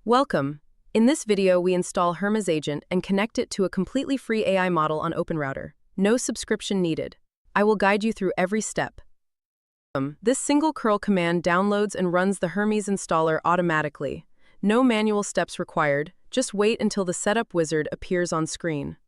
Welcome. In this video, we install Hermes Agent and connect it to a completely free AI model on OpenRouter. No subscription needed. I will guide you through every step. This single curl command downloads and runs the Hermes installer automatically. No manual steps required, just wait until the setup wizard appears on screen.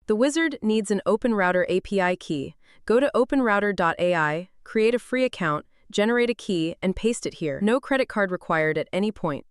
The wizard needs an OpenRouter API key. Go to openrouter.ai, create a free account, generate a key, and paste it here. No credit card required at any point.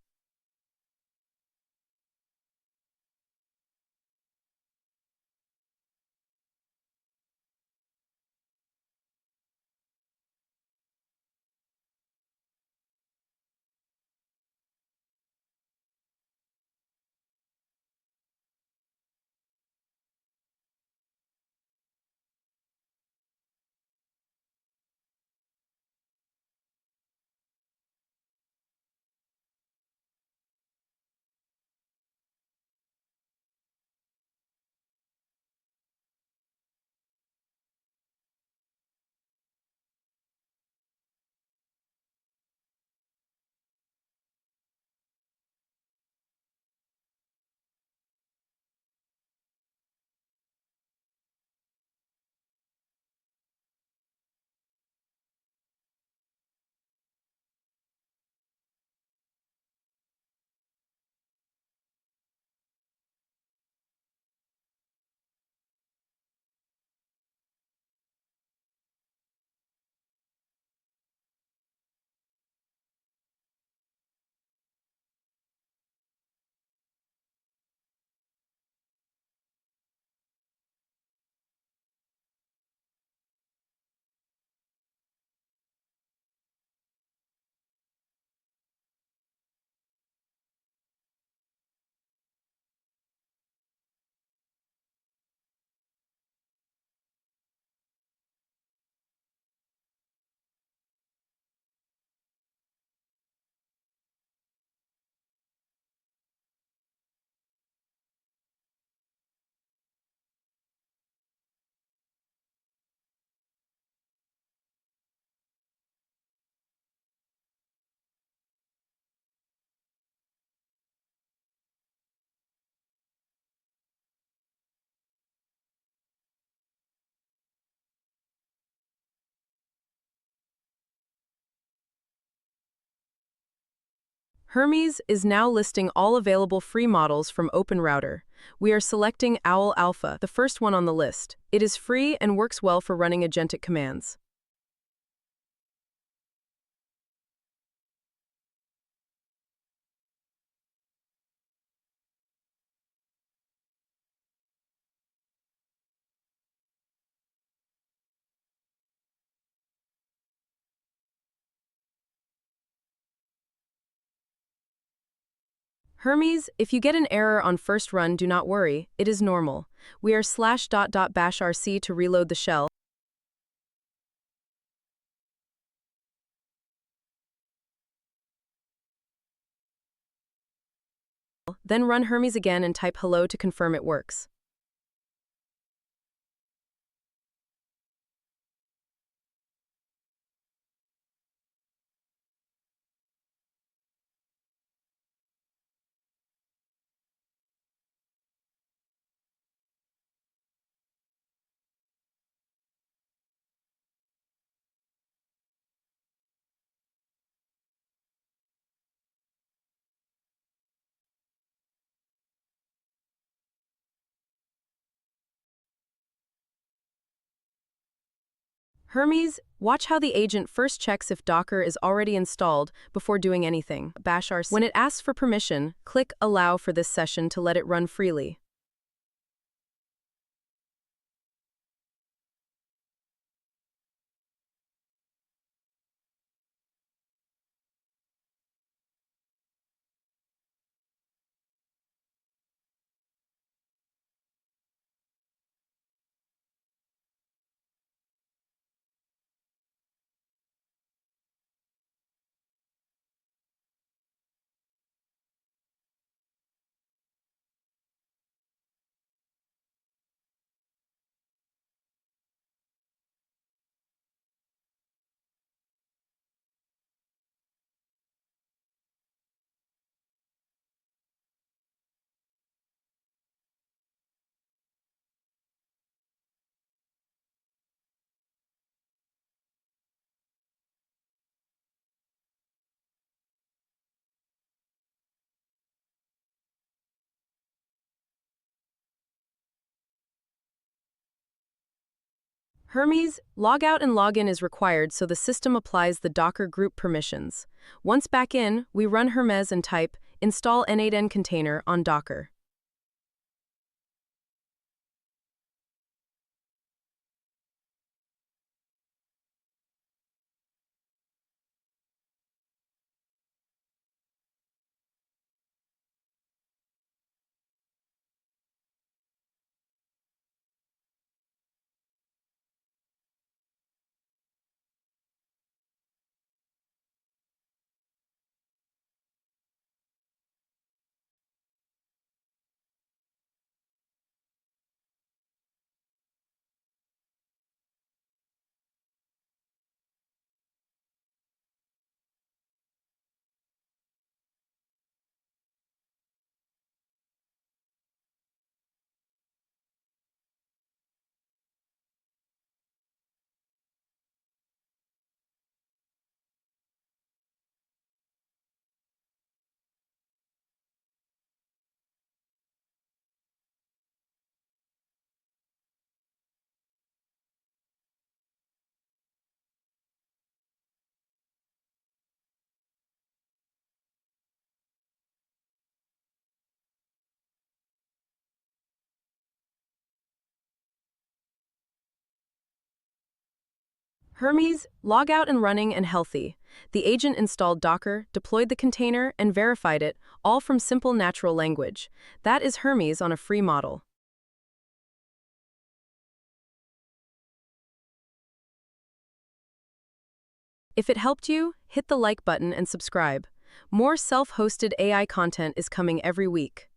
Hermes is now listing all available free models from OpenRouter. We are selecting Owl Alpha, the first one on the list. It is free and works well for running agentic commands. Hermes, if you get an error on first run, do not worry, it is normal. We are /.bashrc to reload the shell. Then run Hermes again and type hello to confirm it works. Hermes, watch how the agent first checks if Docker is already installed before doing anything. Bashrc. When it asks for permission, click Allow for this session to let it run freely. Hermes, logout and login is required so the system applies the Docker group permissions. Once back in, we run Hermes and type install N8N container on Docker. Hermes, logout and running and healthy. The agent installed Docker, deployed the container, and verified it, all from simple natural language. That is Hermes on a free model. If it helped you, hit the like button and subscribe. More self-hosted AI content is coming every week.